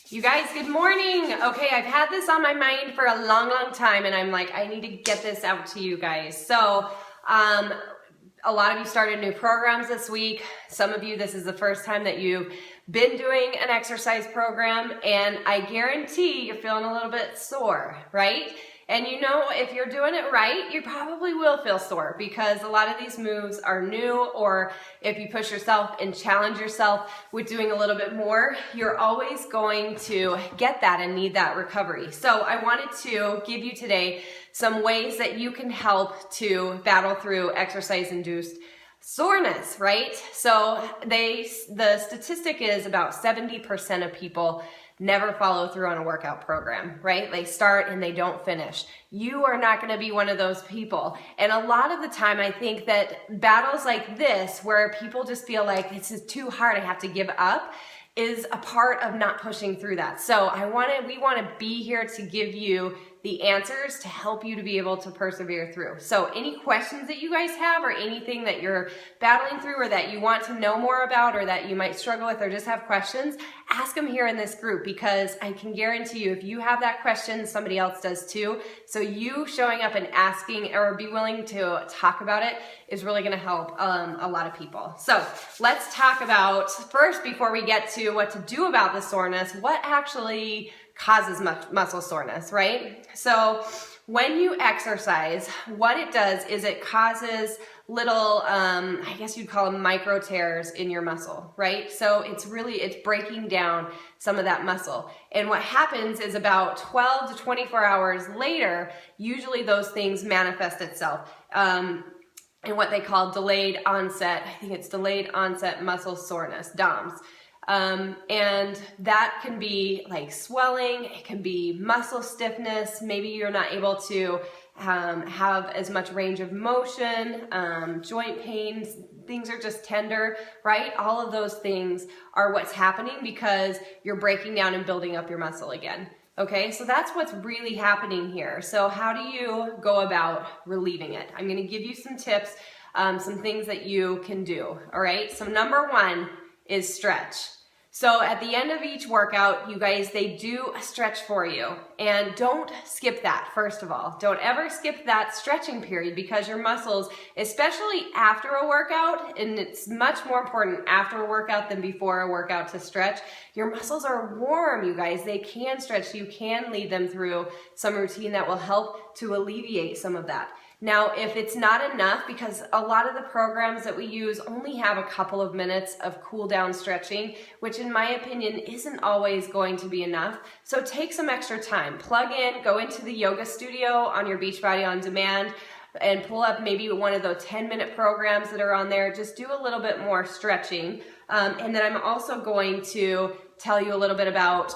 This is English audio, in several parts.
You guys, good morning. Okay, I've had this on my mind for a long time, and I'm like, I need to get this out to you guys. So, a lot of you started new programs this week. Some of you, this is the first time that you've been doing an exercise program, and I guarantee you're feeling a little bit sore, right? And you know, if you're doing it right, you probably will feel sore because a lot of these moves are new, or if you push yourself and challenge yourself with doing a little bit more, you're always going to get that and need that recovery. So I wanted to give you today some ways that you can help to battle through exercise-induced soreness, right? So the statistic is about 70% of people never follow through on a workout program, right? They start and they don't finish. You are not going to be one of those people. And a lot of the time, I think that battles like this, where people just feel like this is too hard, I have to give up, is a part of not pushing through that. So we want to be here to give you the answers to help you to be able to persevere through. So any questions that you guys have, or anything that you're battling through, or that you want to know more about, or that you might struggle with, or just have questions, ask them here in this group, because I can guarantee you if you have that question, somebody else does too. So you showing up and asking, or be willing to talk about it, is really going to help a lot of people. So let's talk about, first, before we get to what to do about the soreness, what actually causes muscle soreness, right? So when you exercise, what it does is it causes little, I guess you'd call them micro tears in your muscle, right? So it's breaking down some of that muscle. And what happens is about 12 to 24 hours later, usually those things manifest itself. In what they call delayed onset, I think it's delayed onset muscle soreness, DOMS. And that can be like swelling, it can be muscle stiffness, maybe you're not able to have as much range of motion, joint pains, things are just tender, right? All of those things are what's happening because you're breaking down and building up your muscle again. Okay, so that's what's really happening here. So how do you go about relieving it? I'm going to give you some tips, some things that you can do. All right, so number one is stretch. So at the end of each workout, you guys, they do a stretch for you. And don't skip that, first of all. Don't ever skip that stretching period, because your muscles, especially after a workout, and it's much more important after a workout than before a workout to stretch, your muscles are warm, you guys. They can stretch. You can lead them through some routine that will help to alleviate some of that. Now, if it's not enough, because a lot of the programs that we use only have a couple of minutes of cool down stretching, which in my opinion isn't always going to be enough. So take some extra time, plug in, go into the yoga studio on your Beachbody On Demand and pull up maybe one of those 10-minute programs that are on there. Just do a little bit more stretching. And then I'm also going to tell you a little bit about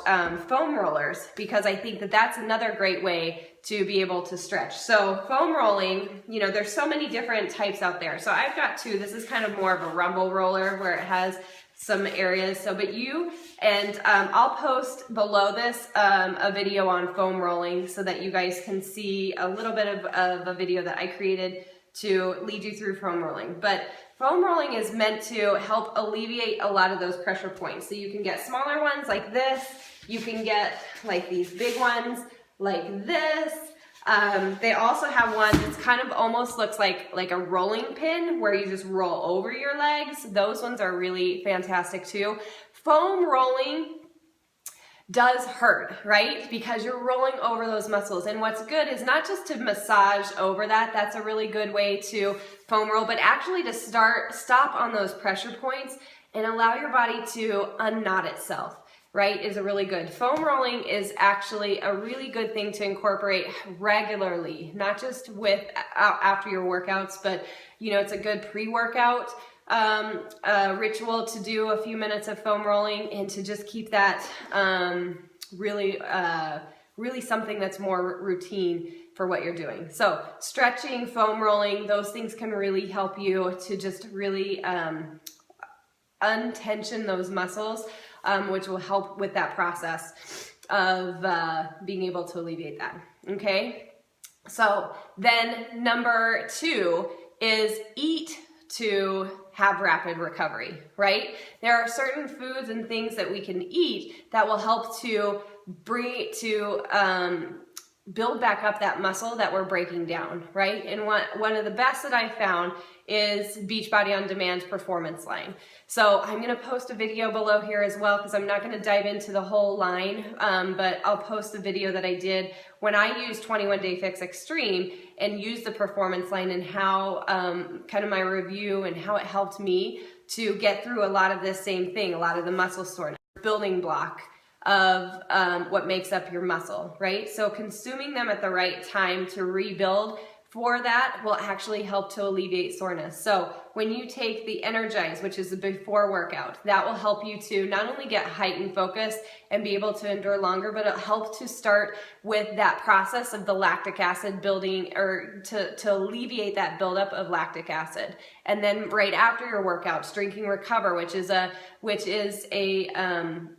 foam rollers, because I think that that's another great way to be able to stretch. So foam rolling, you know, there's so many different types out there. So I've got two. This is kind of more of a rumble roller where it has some areas. So, but I'll post below this a video on foam rolling so that you guys can see a little bit of a video that I created to lead you through foam rolling. But foam rolling is meant to help alleviate a lot of those pressure points. So you can get smaller ones like this. You can get like these big ones like this. They also have one that's kind of almost looks like a rolling pin where you just roll over your legs. Those ones are really fantastic too. Foam rolling does hurt, right? Because you're rolling over those muscles. And what's good is not just to massage over that, that's a really good way to foam roll, but actually to stop on those pressure points and allow your body to unknot itself, right, is a really good. Foam rolling is actually a really good thing to incorporate regularly, not just with after your workouts, but you know, it's a good pre-workout ritual to do a few minutes of foam rolling and to just keep that really something that's more routine for what you're doing. So stretching, foam rolling, those things can really help you to just really untension those muscles, which will help with that process of being able to alleviate that, okay? So then number two is eat to have rapid recovery, right? There are certain foods and things that we can eat that will help to build back up that muscle that we're breaking down, right? And one of the best that I found is Beachbody On Demand's Performance line. So I'm gonna post a video below here as well, because I'm not gonna dive into the whole line, but I'll post a video that I did when I used 21 Day Fix Extreme and used the Performance line, and how kind of my review and how it helped me to get through a lot of this same thing, a lot of the muscle soreness, building block of what makes up your muscle, right? So consuming them at the right time to rebuild for that will actually help to alleviate soreness. So when you take the Energize, which is the before workout, that will help you to not only get heightened focus and be able to endure longer, but it'll help to start with that process of the lactic acid building, or to alleviate that buildup of lactic acid. And then right after your workouts, drinking Recover, which is a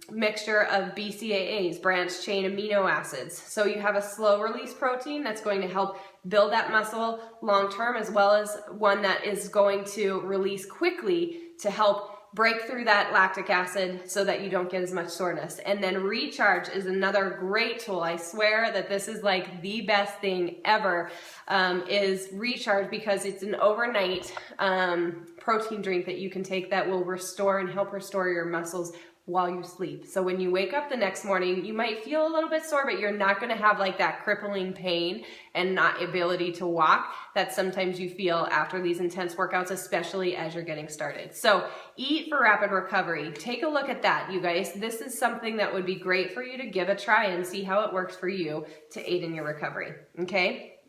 mixture of BCAAs, branched chain amino acids. So you have a slow release protein that's going to help build that muscle long term, as well as one that is going to release quickly to help break through that lactic acid so that you don't get as much soreness. And then Recharge is another great tool. I swear that this is like the best thing ever, is Recharge, because it's an overnight protein drink that you can take that will restore and help restore your muscles while you sleep. So when you wake up the next morning, you might feel a little bit sore, but you're not going to have like that crippling pain and not ability to walk that sometimes you feel after these intense workouts, especially as you're getting started. So eat for rapid recovery. Take a look at that, you guys. This is something that would be great for you to give a try and see how it works for you to aid in your recovery. Okay.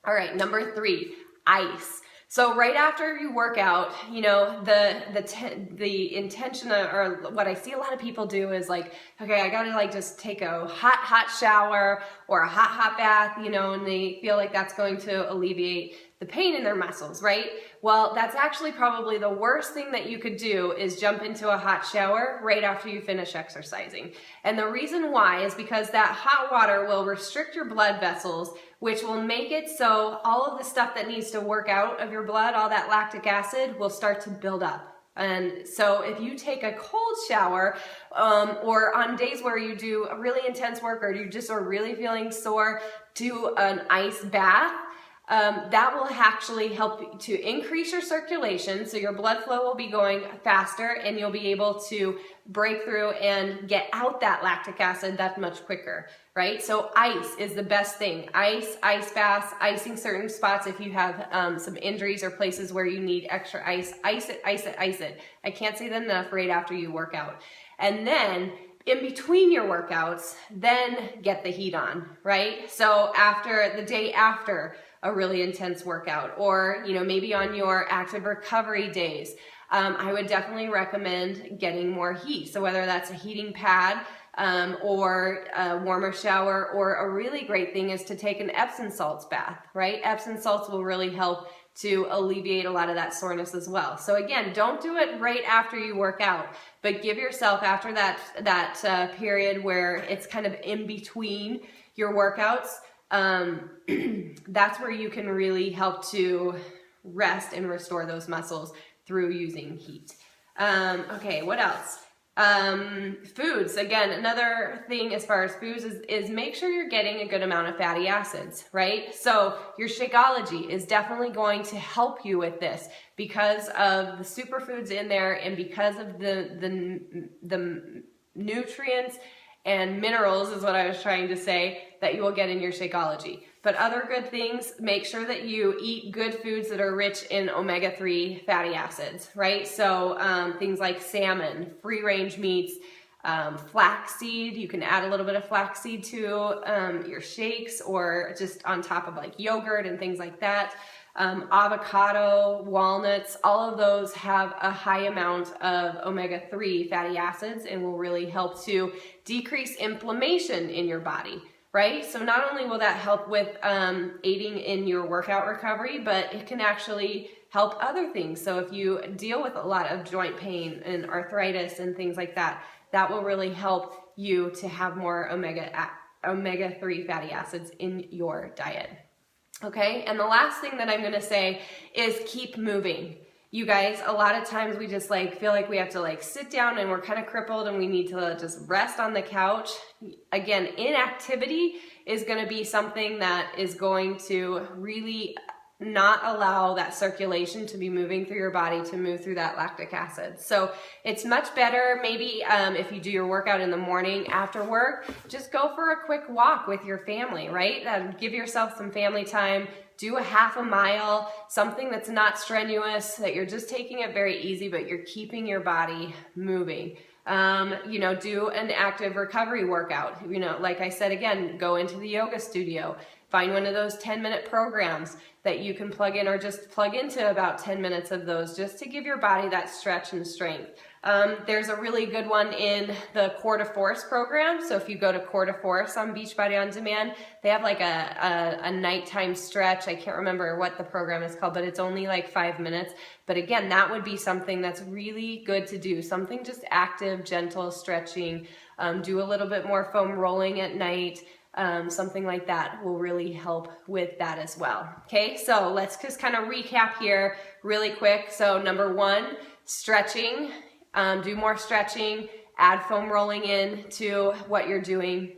All right. Number 3, ice. So right after you work out, you know, the intention or what I see a lot of people do is like, okay, I gotta like just take a hot shower or a hot bath, you know, and they feel like that's going to alleviate the pain in their muscles, right? Well, that's actually probably the worst thing that you could do, is jump into a hot shower right after you finish exercising. And the reason why is because that hot water will restrict your blood vessels, which will make it so all of the stuff that needs to work out of your blood, all that lactic acid, will start to build up. And so if you take a cold shower, or on days where you do a really intense work, or you just are really feeling sore, do an ice bath. That will actually help to increase your circulation, so your blood flow will be going faster, and you'll be able to break through and get out that lactic acid that much quicker, right? So ice is the best thing. Ice baths, icing certain spots if you have some injuries or places where you need extra ice. Ice it. I can't say that enough right after you work out. And then in between your workouts, then get the heat on, right? So after the day after a really intense workout, or you know, maybe on your active recovery days, I would definitely recommend getting more heat. So whether that's a heating pad, or a warmer shower, or a really great thing is to take an Epsom salts bath, right? Epsom salts will really help to alleviate a lot of that soreness as well. So again, don't do it right after you work out, but give yourself, after that period where it's kind of in between your workouts, that's where you can really help to rest and restore those muscles through using heat. Okay, what else? Foods. Again, another thing as far as foods is make sure you're getting a good amount of fatty acids, right? So your Shakeology is definitely going to help you with this because of the superfoods in there, and because of the nutrients and minerals, is what I was trying to say, that you will get in your Shakeology. But other good things, make sure that you eat good foods that are rich in omega-3 fatty acids, right? So things like salmon, free-range meats, flaxseed. You can add a little bit of flaxseed to your shakes, or just on top of like yogurt and things like that. Avocado, walnuts, all of those have a high amount of omega-3 fatty acids and will really help to decrease inflammation in your body, right? So not only will that help with aiding in your workout recovery, but it can actually help other things. So if you deal with a lot of joint pain and arthritis and things like that, that will really help you to have more omega-3 fatty acids in your diet. Okay, and the last thing that I'm going to say is keep moving. You guys, a lot of times we just like feel like we have to like sit down and we're kind of crippled and we need to just rest on the couch. Again, inactivity is going to be something that is going to really not allow that circulation to be moving through your body to move through that lactic acid. So it's much better maybe if you do your workout in the morning after work, just go for a quick walk with your family, right? Give yourself some family time. Do a half a mile, something that's not strenuous, that you're just taking it very easy, but you're keeping your body moving. You know, do an active recovery workout. You know, like I said, again, go into the yoga studio. Find one of those 10-minute programs that you can plug in, or just plug into about 10 minutes of those just to give your body that stretch and strength. There's a really good one in the Core to Force program. So if you go to Core to Force on Beachbody On Demand, they have like a nighttime stretch. I can't remember what the program is called, but it's only like 5 minutes. But again, that would be something that's really good to do. Something just active, gentle stretching. Do a little bit more foam rolling at night. Something like that will really help with that as well. Okay, so let's just kind of recap here really quick. So number 1, stretching. Do more stretching. Add foam rolling in to what you're doing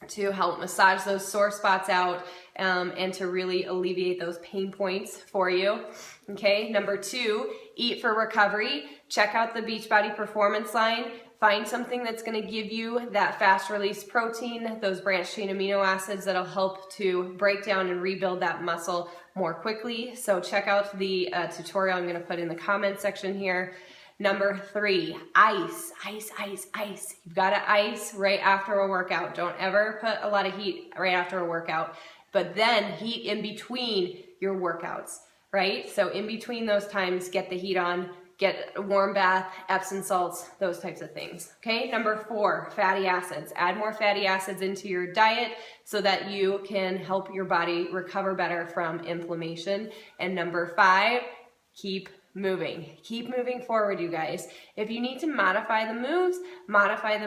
to help massage those sore spots out and to really alleviate those pain points for you. Okay, number 2, eat for recovery. Check out the Beachbody Performance line. Find something that's going to give you that fast release protein, those branched chain amino acids that'll help to break down and rebuild that muscle more quickly. So check out the tutorial I'm going to put in the comment section here. Number 3, ice. You've got to ice right after a workout. Don't ever put a lot of heat right after a workout, but then heat in between your workouts, right? So in between those times, get the heat on. Get a warm bath, Epsom salts, those types of things. Okay, number 4, fatty acids. Add more fatty acids into your diet so that you can help your body recover better from inflammation. And number 5, keep moving. Keep moving forward, you guys. If you need to modify the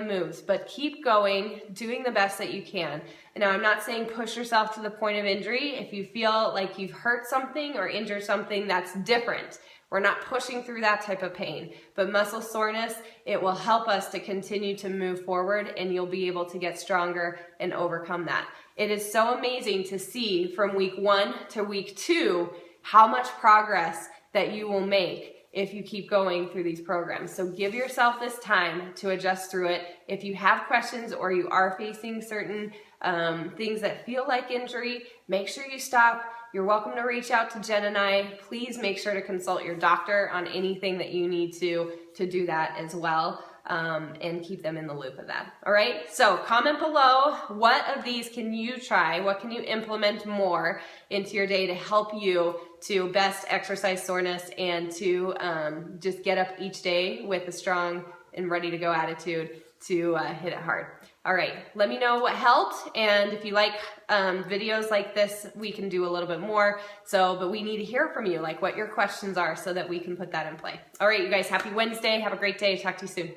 moves, but keep going, doing the best that you can. Now, I'm not saying push yourself to the point of injury. If you feel like you've hurt something or injured something, that's different. We're not pushing through that type of pain, but muscle soreness, it will help us to continue to move forward, and you'll be able to get stronger and overcome that. It is so amazing to see from week 1 to week 2 how much progress that you will make if you keep going through these programs. So give yourself this time to adjust through it. If you have questions or you are facing certain things that feel like injury, make sure you stop. You're welcome to reach out to Jen and I. Please make sure to consult your doctor on anything that you need to do that as well, and keep them in the loop of that. All right, so comment below, what of these can you try? What can you implement more into your day to help you to best exercise soreness and to just get up each day with a strong and ready to go attitude to hit it hard. All right, let me know what helped, and if you like videos like this, we can do a little bit more. But we need to hear from you, like what your questions are, so that we can put that in play. All right, you guys, happy Wednesday. Have a great day. Talk to you soon.